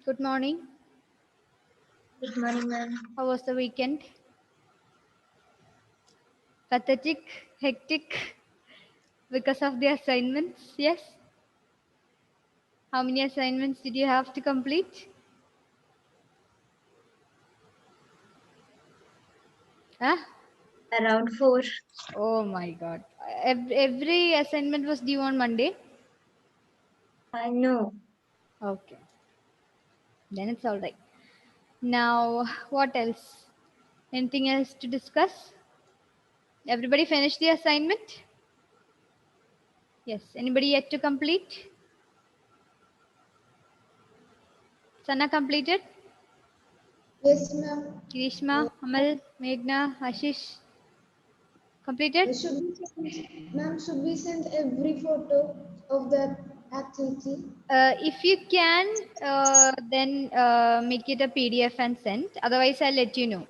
Good morning. Good morning, ma'am. How was the weekend? Pathetic, hectic because of the assignments? Yes. How many assignments did you have to complete? Huh? Around 4. Oh my god. Every assignment was due on Monday? I know. Okay. Then it's all right. Now, what else? Anything else to discuss? Everybody finished the assignment? Yes. Anybody yet to complete? Sana completed? Yes, ma'am. Kirishma, Amal, Meghna, Ashish completed? Ma'am, should we send every photo of that activity? If you can, then make it a PDF and send. Otherwise, I'll let you know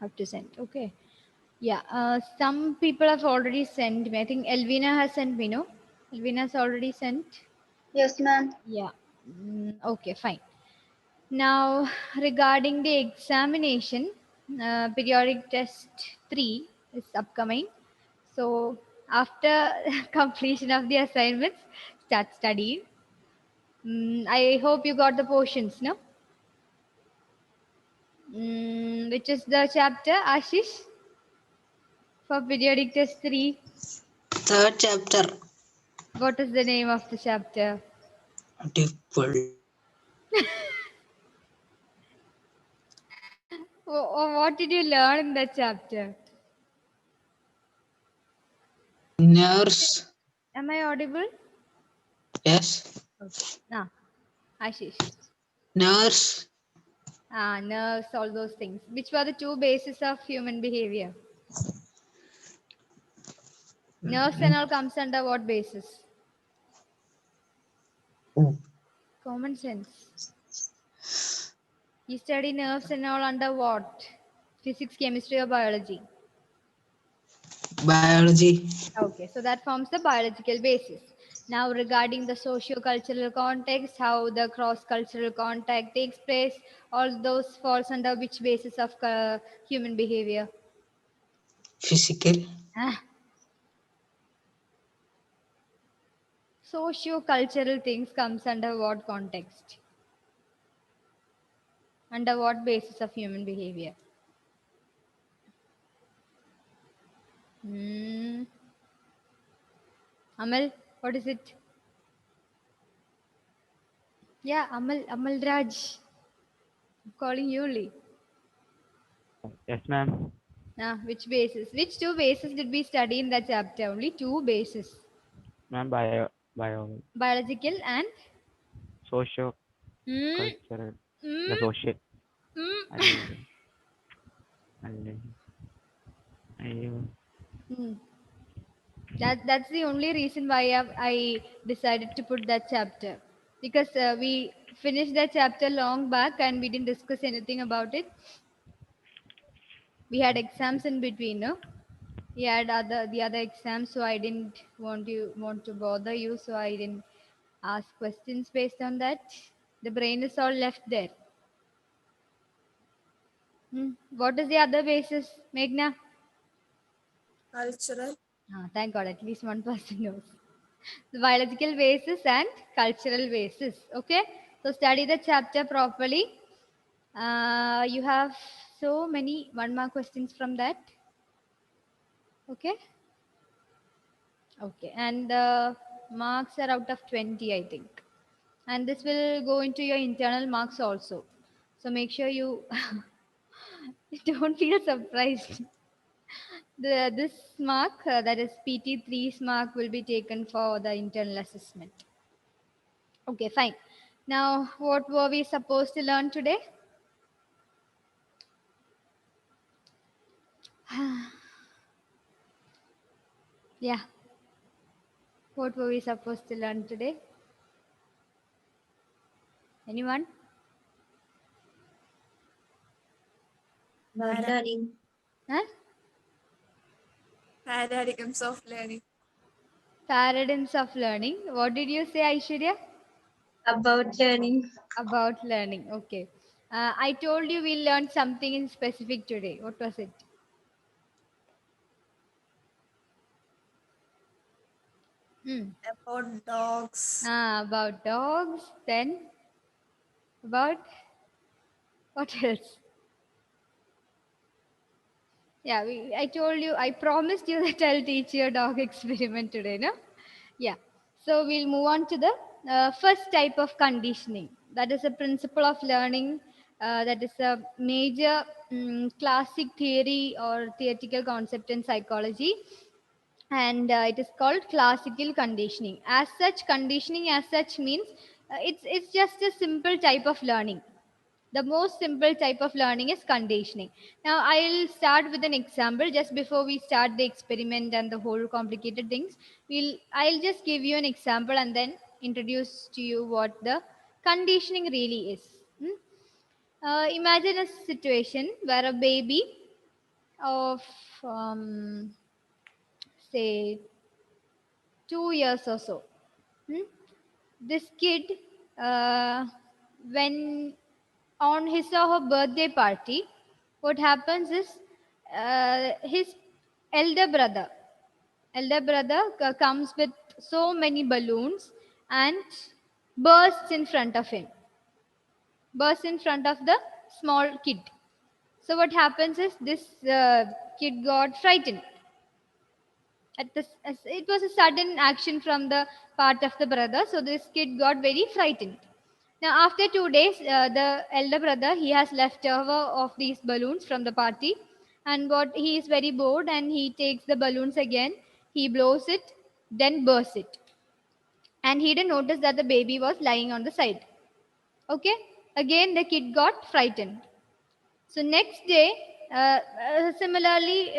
how to send. Okay. Yeah. Some people have already sent me. I think Elvina has sent me. No, Elvina's already sent. Yes, ma'am. Yeah. Okay. Fine. Now, regarding the examination, periodic test 3 is upcoming. So, after completion of the assignments, start studying. I hope you got the portions, no? Which is the chapter, Ashish, for periodic test 3? Third chapter. What is the name of the chapter? Multiple. What did you learn in that chapter? Nurse. Am I audible? Yes. Okay. Nah, Ashish. Nurse. Nerves, all those things. Which were the two bases of human behavior? Nerves and all comes under what basis? Common sense. You study nerves and all under what? Physics, chemistry, or biology? Biology. Okay, so that forms the biological basis. Now, regarding the socio-cultural context, how the cross-cultural contact takes place, all those falls under which basis of human behavior? Physical. Ah, socio-cultural things comes under what context? Under what basis of human behavior? Hmm. Amal, what is it? Yeah, Amal Raj. I'm calling you only. Yes, ma'am. Which basis? Which two bases did we study in that chapter? Only two bases. Ma'am, bio, Biological and socio, mm, cultural, the mm, social, mm. and, and, and Mm. That's the only reason why I decided to put that chapter, because we finished that chapter long back and we didn't discuss anything about it. We had exams in between, no? We had the other exams, so I didn't want to bother you, so I didn't ask questions based on that. The brain is all left there. What is the other basis, Meghna? Cultural. Thank God, at least one person knows. The biological basis and cultural basis. Okay, so study the chapter properly. You have so many 1 mark questions from that. Okay, okay, and marks are out of 20, I think. And this will go into your internal marks also. So make sure you don't feel surprised. This mark, that is PT3's mark, will be taken for the internal assessment. Okay, fine. Now, what were we supposed to learn today? Yeah, what were we supposed to learn today? Anyone? About learning. Huh? Paradigms of learning. Paradigms of learning. What did you say, Aishwarya? About learning. About learning. Okay. I told you we learned something in specific today. What was it? Hmm. About dogs. About dogs. Then about what else? Yeah, I told you, I promised you that I'll teach you a dog experiment today, no? Yeah. So we'll move on to the first type of conditioning. That is a principle of learning. That is a major classic theory or theoretical concept in psychology. And it is called classical conditioning. As such, conditioning as such means it's just a simple type of learning. The most simple type of learning is conditioning. Now I'll start with an example just before we start the experiment and the whole complicated things. I'll just give you an example and then introduce to you what the conditioning really is. Imagine a situation where a baby of say 2 years or so. Hmm? This kid, when on his or her birthday party, what happens is his elder brother, comes with so many balloons and bursts in front of him, bursts in front of the small kid. So what happens is this kid got frightened. It was a sudden action from the part of the brother, so this kid got very frightened. Now after 2 days, the elder brother, he has left over of these balloons from the party, and what he is very bored and he takes the balloons again, he blows it, then bursts it, and he didn't notice that the baby was lying on the side. Okay, again the kid got frightened. So next day, similarly,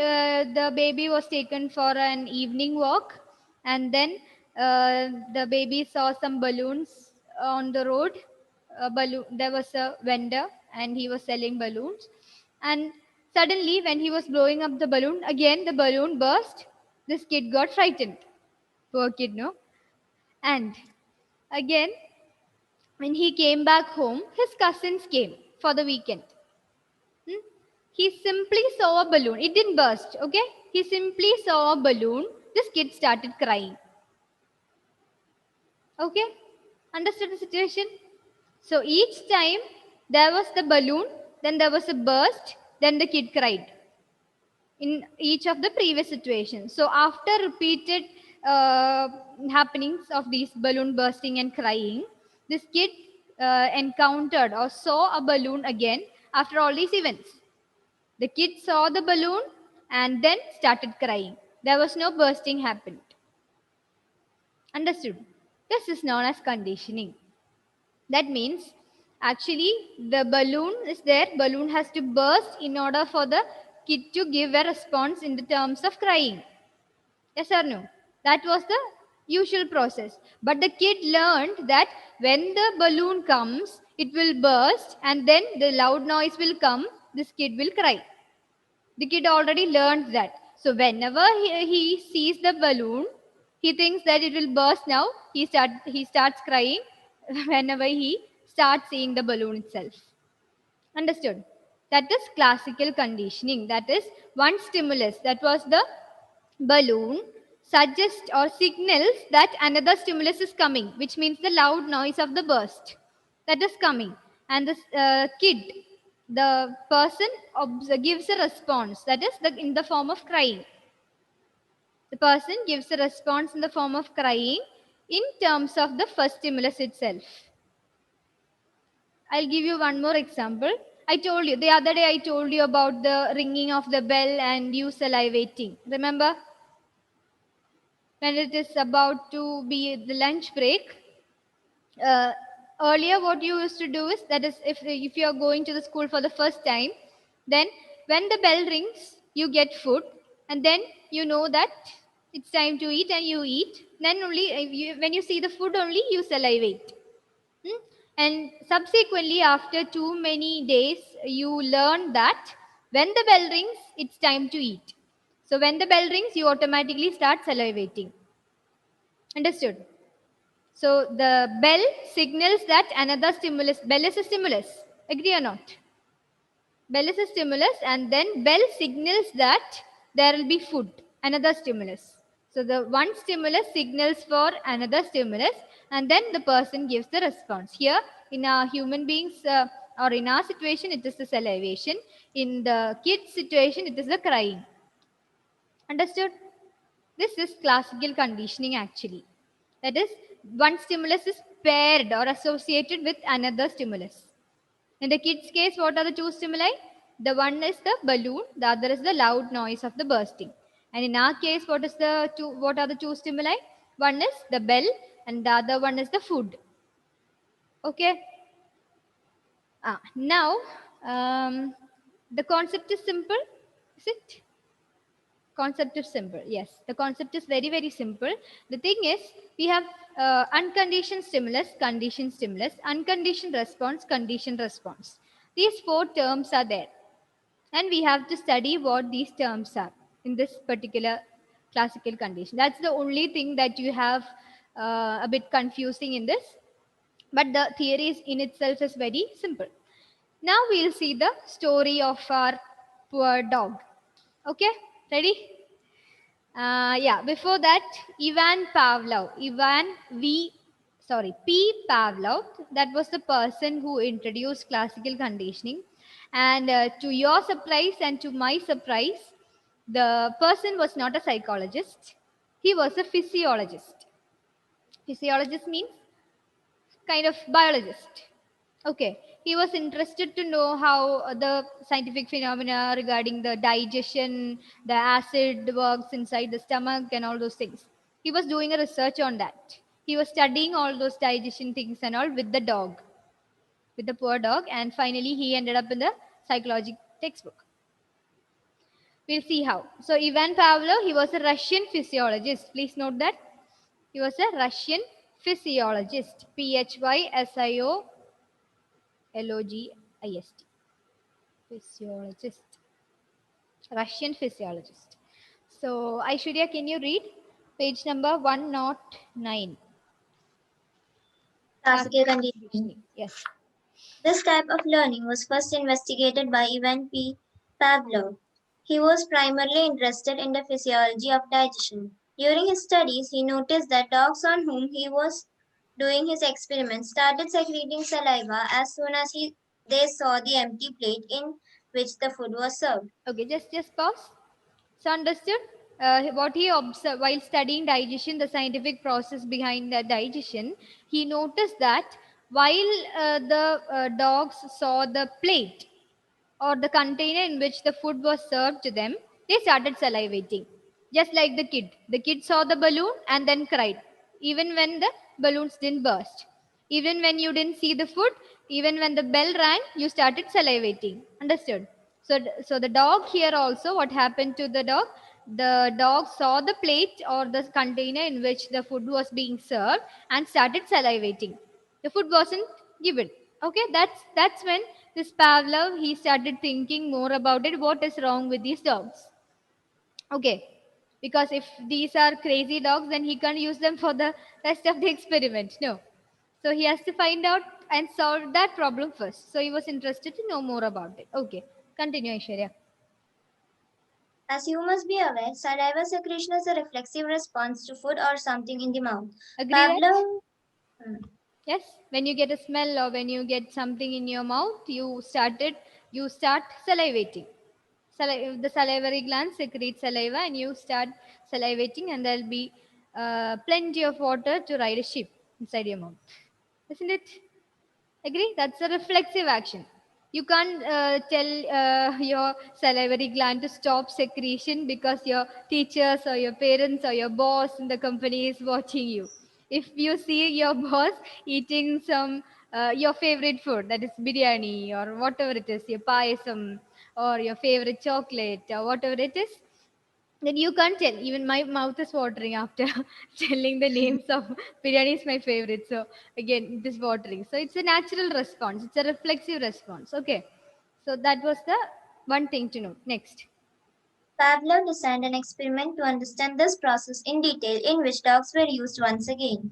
the baby was taken for an evening walk, and then the baby saw some balloons on the road. There was a vendor, and he was selling balloons. And suddenly, when he was blowing up the balloon, again the balloon burst. This kid got frightened. Poor kid, no? And again, when he came back home, his cousins came for the weekend. Hmm? He simply saw a balloon. It didn't burst, okay? He simply saw a balloon. This kid started crying. Okay? Understood the situation? So each time there was the balloon, then there was a burst, then the kid cried in each of the previous situations. So after repeated uh, happenings of these balloon bursting and crying, this kid encountered or saw a balloon again after all these events. The kid saw the balloon and then started crying. There was no bursting happened. Understood? This is known as conditioning. That means actually the balloon is there. Balloon has to burst in order for the kid to give a response in the terms of crying. Yes or no? That was the usual process. But the kid learned that when the balloon comes, it will burst and then the loud noise will come. This kid will cry. The kid already learned that. So whenever he sees the balloon, he thinks that it will burst now. He starts crying whenever he starts seeing the balloon itself. Understood? That is classical conditioning. That is one stimulus, that was the balloon, suggests or signals that another stimulus is coming, which means the loud noise of the burst that is coming. And the kid, the person gives a response, that is in the form of crying. The person gives a response in the form of crying in terms of the first stimulus itself. I'll give you one more example. I told you the other day, I told you about the ringing of the bell and you salivating. Remember? When it is about to be the lunch break, uh, earlier what you used to do is, that is, if you are going to the school for the first time, then when the bell rings, you get food, and then you know that it's time to eat, and you eat. Then only when you see the food, only you salivate. And subsequently, after too many days, you learn that when the bell rings, it's time to eat. So when the bell rings, you automatically start salivating. Understood? So the bell signals that another stimulus, bell is a stimulus. Agree or not? Bell is a stimulus, and then bell signals that there will be food, another stimulus. So the one stimulus signals for another stimulus, and then the person gives the response. Here, in our human beings or in our situation, it is the salivation. In the kid's situation, it is the crying. Understood? This is classical conditioning actually. That is, one stimulus is paired or associated with another stimulus. In the kid's case, what are the two stimuli? The one is the balloon, the other is the loud noise of the bursting. And in our case, what are the two stimuli? One is the bell and the other one is the food. Okay. Now, the concept is simple, is it? Concept is simple. Yes, the concept is very, very simple. The thing is, we have unconditioned stimulus, conditioned stimulus, unconditioned response, conditioned response. These four terms are there. And we have to study what these terms are in this particular classical condition. That's the only thing that you have a bit confusing in this. But the theory is in itself is very simple. Now we'll see the story of our poor dog. Okay, ready? Yeah, before that, P. Pavlov, that was the person who introduced classical conditioning. And to your surprise and to my surprise, the person was not a psychologist, he was a physiologist. Physiologist means kind of biologist. Okay, he was interested to know how the scientific phenomena regarding the digestion, the acid works inside the stomach, and all those things. He was doing a research on that. He was studying all those digestion things and all with the dog, with the poor dog, and finally he ended up in the psychology textbook. We'll see how. So Ivan Pavlov, he was a Russian physiologist. Please note that he was a Russian physiologist. PHYSIOLOGIST. Physiologist. Russian physiologist. So Aishwarya, can you read page number 109? Classical conditioning. Yes. This type of learning was first investigated by Ivan P. Pavlov. He was primarily interested in the physiology of digestion. During his studies, he noticed that dogs on whom he was doing his experiments started secreting saliva as soon as they saw the empty plate in which the food was served. Okay, just pause. So understood what he observed while studying digestion, the scientific process behind the digestion. He noticed that while the dogs saw the plate or the container in which the food was served to them, they started salivating. Just like the kid. The kid saw the balloon and then cried, even when the balloons didn't burst. Even when you didn't see the food, even when the bell rang, you started salivating. Understood? So the dog here also, what happened to the dog? The dog saw the plate or the container in which the food was being served and started salivating. The food wasn't given. Okay, that's when this Pavlov, he started thinking more about it. What is wrong with these dogs? Okay, because if these are crazy dogs, then he can't use them for the rest of the experiment. No. So he has to find out and solve that problem first. So he was interested to know more about it. Okay, continue, Aishwarya. As you must be aware, saliva secretion is a reflexive response to food or something in the mouth. Agree that? Pavlov, Yes, when you get a smell or when you get something in your mouth, you start salivating. The salivary glands secrete saliva and you start salivating, and there'll be plenty of water to ride a ship inside your mouth. Isn't it? Agree? That's a reflexive action. You can't tell your salivary gland to stop secretion because your teachers or your parents or your boss in the company is watching you. If you see your boss eating some your favorite food, that is biryani or whatever it is, your payasam or your favorite chocolate or whatever it is, then you can't tell. Even my mouth is watering after telling the names of biryani is my favorite. So again, it is watering. So it's a natural response. It's a reflexive response. Okay. So that was the one thing to know. Next. Pavlov designed an experiment to understand this process in detail in which dogs were used once again.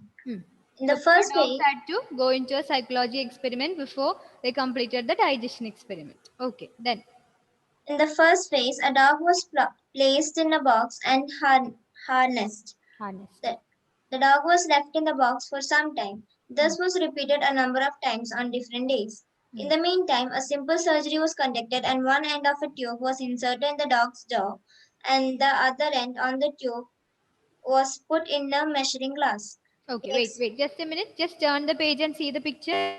In the So first dogs phase, had to go into a psychology experiment before they completed the digestion experiment. Okay, then. in the first phase, a dog was placed in a box and harnessed. Harness. The dog was left in the box for some time. This was repeated a number of times on different days. In the meantime, a simple surgery was conducted and one end of a tube was inserted in the dog's jaw and the other end on the tube was put in the measuring glass. Okay, wait, just a minute. Just turn the page and see the picture.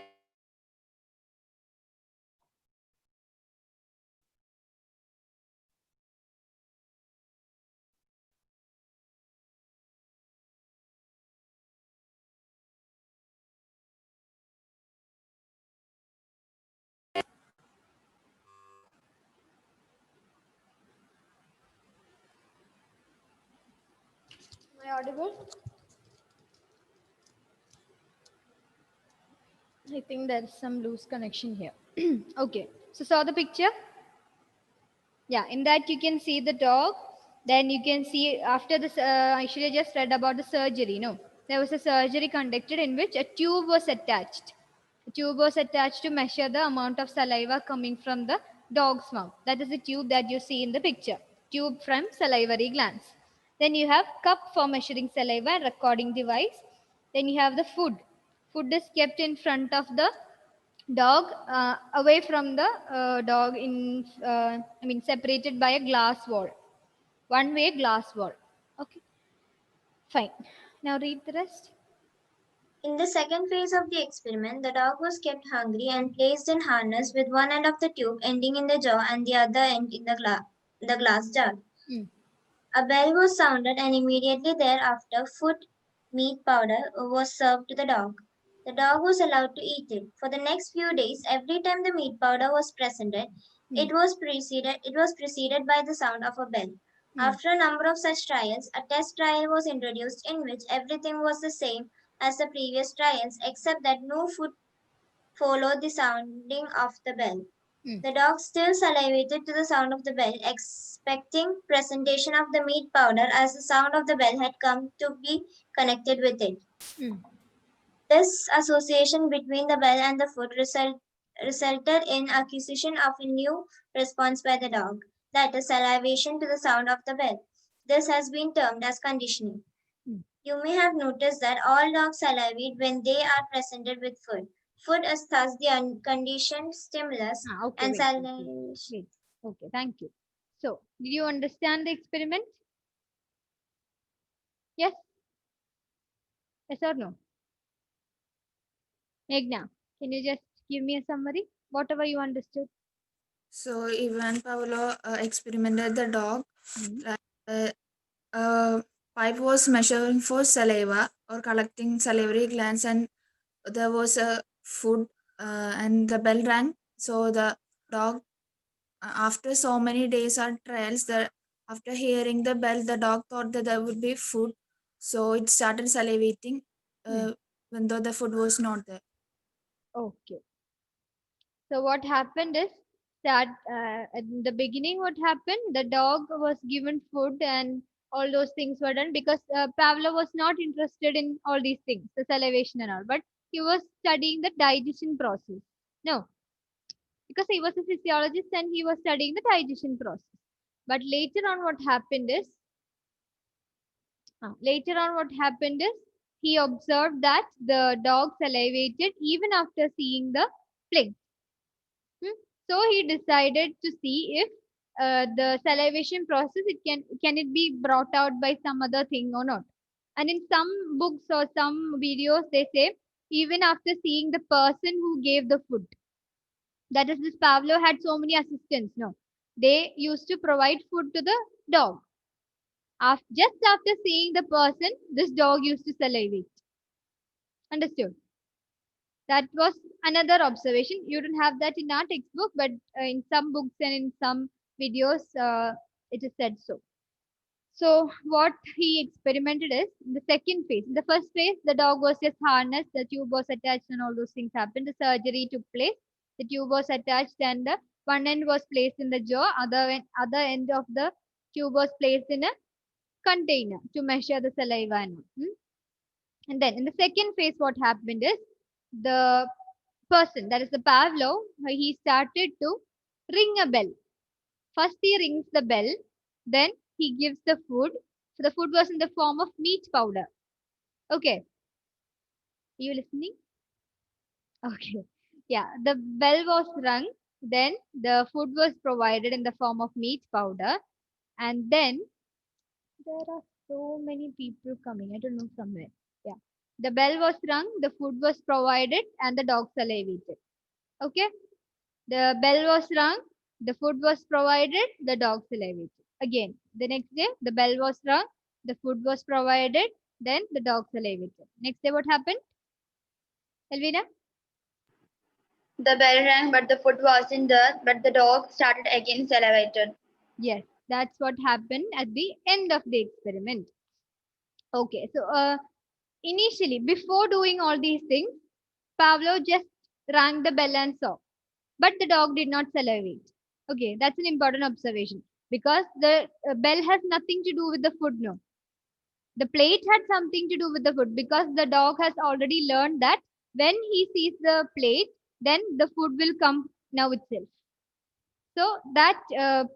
Am I audible? I think there's some loose connection here. Okay, so saw the picture? Yeah, in that you can see the dog. Then you can see after this, actually I just read about the surgery. No, there was a surgery conducted in which a tube was attached. A tube was attached to measure the amount of saliva coming from the dog's mouth. That is the tube that you see in the picture. Tube from salivary glands. Then you have cup for measuring saliva and recording device. Then you have the food. Food is kept in front of the dog, away from the dog in I mean separated by a glass wall, one way glass wall. Okay, fine. Now read the rest. In the second phase of the experiment, the dog was kept hungry and placed in harness with one end of the tube ending in the jaw and the other end in the glass jar. Mm. A bell was sounded and immediately thereafter food meat powder was served to the dog. The dog was allowed to eat it. For the next few days, every time the meat powder was presented, it was preceded by the sound of a bell. After a number of such trials, a test trial was introduced in which everything was the same as the previous trials except that no food followed the sounding of the bell. The dog still salivated to the sound of the bell, expecting presentation of the meat powder as the sound of the bell had come to be connected with it. This association between the bell and the food resulted in acquisition of a new response by the dog, that is salivation to the sound of the bell. This has been termed as conditioning. You may have noticed that all dogs salivate when they are presented with food. Food is thus the unconditioned stimulus Okay, and wait. salivation. Okay, thank you. So did you understand the experiment? Yes, yes or no? Meghna, can you just give me a summary, whatever you understood? So Ivan Pavlov experimented the dog. Pipe was measuring for saliva or collecting salivary glands, and there was a food, and the bell rang. So the dog, after so many days of trials, after hearing the bell, the dog thought that there would be food, so it started salivating, when though the food was not there. Okay. So what happened is that at the beginning, what happened? The dog was given food and all those things were done because Pavlov was not interested in all these things, the salivation and all, but he was studying the digestion process. No, because he was a physiologist and he was studying the digestion process. But later on, what happened is he observed that the dog salivated even after seeing the plague. So he decided to see if the salivation process can it be brought out by some other thing or not. And in some books or some videos, they say even after seeing the person who gave the food, that is, this Pavlov had so many assistants. No, they used to provide food to the dog. Just after seeing the person, this dog used to salivate. Understood? That was another observation. You don't have that in our textbook, but in some books and in some videos, it is said so. So what he experimented is in the second phase. In the first phase, the dog was just harnessed, the tube was attached, and all those things happened. The surgery took place. The tube was attached, and the one end was placed in the jaw. Other end of the tube was placed in a container to measure the saliva. And then in the second phase, what happened is the person, that is the Pavlov, he started to ring a bell. First, he rings the bell, then he gives the food. So the food was in the form of meat powder. Okay, are you listening? Okay, yeah, the bell was rung, then the food was provided in the form of meat powder, and then there are so many people coming. I don't know from where. Yeah, the bell was rung, the food was provided, and the dog salivated. Okay, the bell was rung, the food was provided, the dog salivated. Again, the next day, the bell was rung, the food was provided, then the dog salivated. Next day, what happened? Elvina? The bell rang, but the food wasn't there, but the dog started again salivated. Yes, that's what happened at the end of the experiment. Okay, so initially, before doing all these things, Pavlov just rang the bell and saw, but the dog did not salivate. Okay, that's an important observation because the bell has nothing to do with the food. No, the plate had something to do with the food because the dog has already learned that when he sees the plate, then the food will come now itself. So that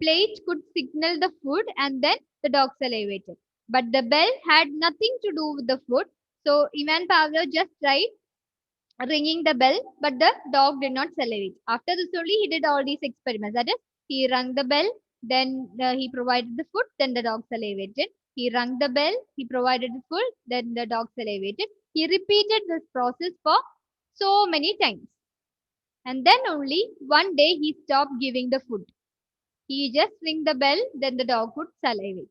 plate could signal the food and then the dog salivated. But the bell had nothing to do with the food. So Ivan Pavlov just tried ringing the bell, but the dog did not salivate. After this only he did all these experiments. That is, he rang the bell, then he provided the food, then the dog salivated. He rang the bell, he provided the food, then the dog salivated. He repeated this process for so many times. And then only one day he stopped giving the food. He just rang the bell, then the dog would salivate.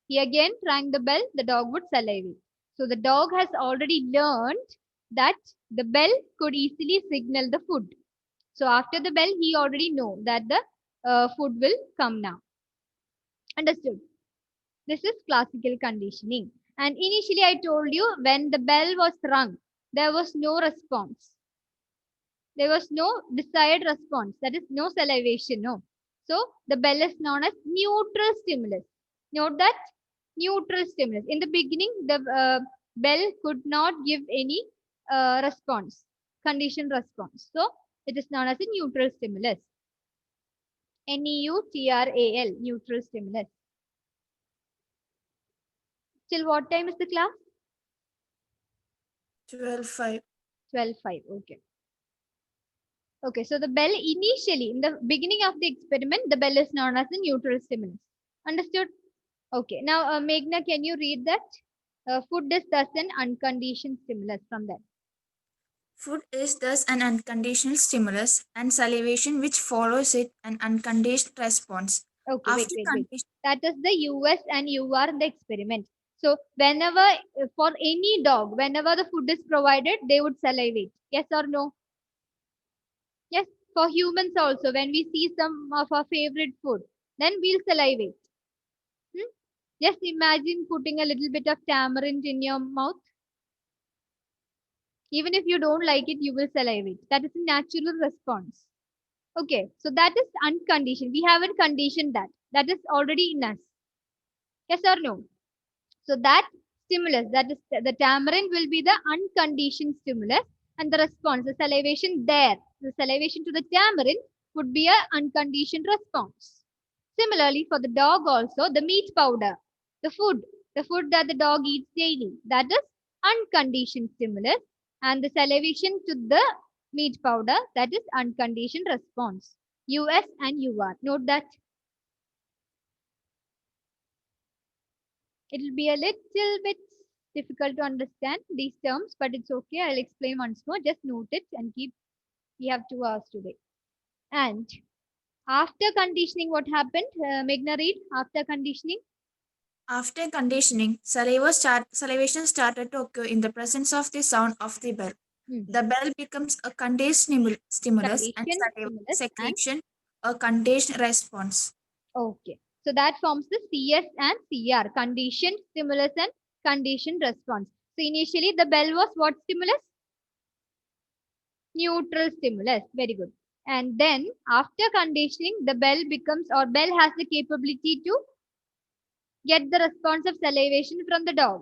He again rang the bell, the dog would salivate. So the dog has already learned that the bell could easily signal the food. So after the bell, he already know that the food will come now. Understood? This is classical conditioning. And initially I told you when the bell was rung, there was no response. There was no desired response. That is no salivation. No. So the bell is known as neutral stimulus. Note that neutral stimulus. In the beginning, the bell could not give any response, conditioned response. So it is known as a neutral stimulus. Neutral, neutral stimulus. Till what time is the class? 12:05. 12:05. Okay. Okay, so the bell initially, in the beginning of the experiment, the bell is known as the neutral stimulus. Understood? Okay, now Meghna, can you read that? Food is thus an unconditioned stimulus from that. Food is thus an unconditional stimulus, and salivation which follows it an unconditioned response. Okay, wait, After wait, wait. condition, That is the US and UR in the experiment. So whenever, for any dog, whenever the food is provided, they would salivate. Yes or no? Yes, for humans also, when we see some of our favorite food, then we'll salivate. Hmm? Just imagine putting a little bit of tamarind in your mouth. Even if you don't like it, you will salivate. That is a natural response. Okay, so that is unconditioned. We haven't conditioned that. That is already in us. Yes or no? So that stimulus, that is the tamarind, will be the unconditioned stimulus, and the response, the salivation there, the salivation to the tamarind would be a unconditioned response. Similarly, for the dog also, the meat powder, the food that the dog eats daily, that is unconditioned stimulus, and the salivation to the meat powder, that is unconditioned response. US and UR. Note that. It will be a little bit difficult to understand these terms, but it's okay. I'll explain once more. Just note it and keep. We have 2 hours today. And after conditioning, what happened? Meghna, read. After conditioning. after conditioning, salivation started to occur in the presence of the sound of the bell. Hmm. The bell becomes a conditioned stimulus and Condition, saliva stimulus, and secretion a conditioned response. okay. So that forms the CS and CR, conditioned stimulus and conditioned response. So initially the bell was what stimulus? Neutral stimulus. Very good. And then after conditioning, the bell becomes, or bell has the capability to get the response of salivation from the dog.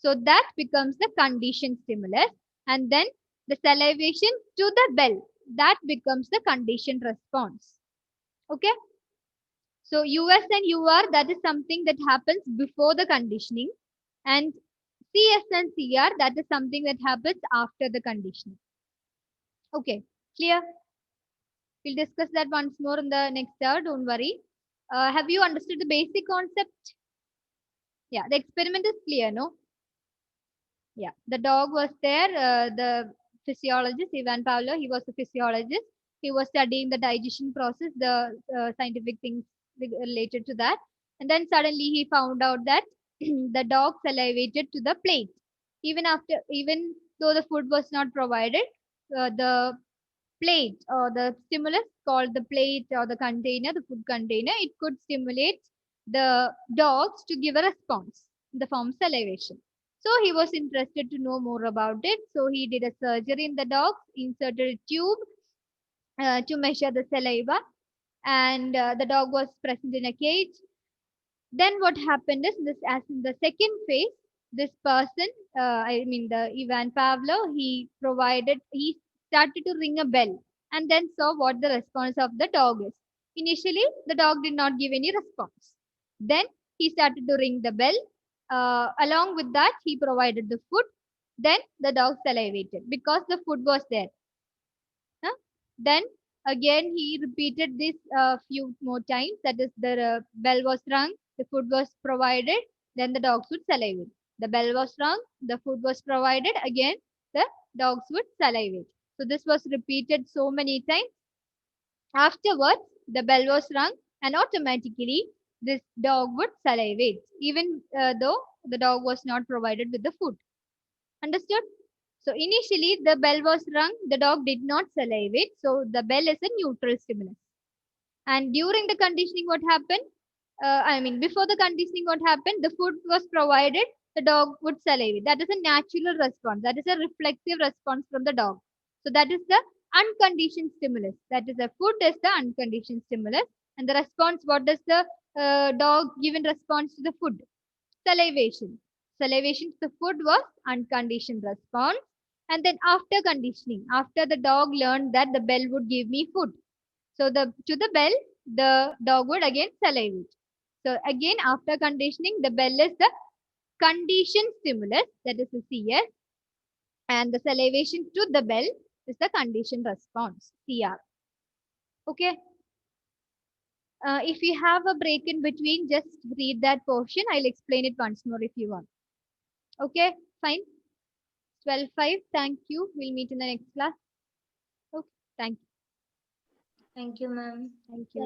So that becomes the conditioned stimulus. And then the salivation to the bell, that becomes the conditioned response. Okay. So US and UR, that is something that happens before the conditioning. And CS and CR, that is something that happens after the conditioning. Okay, clear? We'll discuss that once more in the next hour, don't worry. Have you understood the basic concept? Yeah, the experiment is clear, no? Yeah, the dog was there, the physiologist, Ivan Pavlov, he was a physiologist. He was studying the digestion process, the scientific things related to that. And then suddenly he found out that the dog salivated to the plate. Even though the food was not provided, the plate or the stimulus called the plate or the container, the food container, it could stimulate the dogs to give a response in the form of salivation. So he was interested to know more about it. So he did a surgery in the dogs, inserted a tube to measure the saliva, and the dog was present in a cage. Then what happened is this, as in the second phase, this person, I mean the Ivan Pavlov, he started to ring a bell and then saw what the response of the dog is. Initially, the dog did not give any response. Then he started to ring the bell. Along with that, he provided the food. Then the dog salivated because the food was there. Huh? Then again he repeated this a few more times. That is, the bell was rung, the food was provided, then the dogs would salivate. The bell was rung, the food was provided, again the dogs would salivate. So this was repeated so many times. Afterwards, the bell was rung and automatically this dog would salivate, even though the dog was not provided with the food. Understood? So initially the bell was rung, the dog did not salivate. So the bell is a neutral stimulus. And during the conditioning, what happened? Before the conditioning, what happened? The food was provided, the dog would salivate. That is a natural response. That is a reflexive response from the dog. So that is the unconditioned stimulus. That is the food is the unconditioned stimulus. And the response, what does the dog give in response to the food? Salivation. Salivation to the food was unconditioned response. And then after conditioning, after the dog learned that the bell would give me food, so to the bell, the dog would again salivate. So again, after conditioning, the bell is the conditioned stimulus, that is the CS, and the salivation to the bell is the conditioned response, CR. Okay. If you have a break in between, just read that portion. I'll explain it once more if you want. Okay, fine. 12:05. Thank you. We'll meet in the next class. Okay, thank you. Thank you, ma'am. Thank you.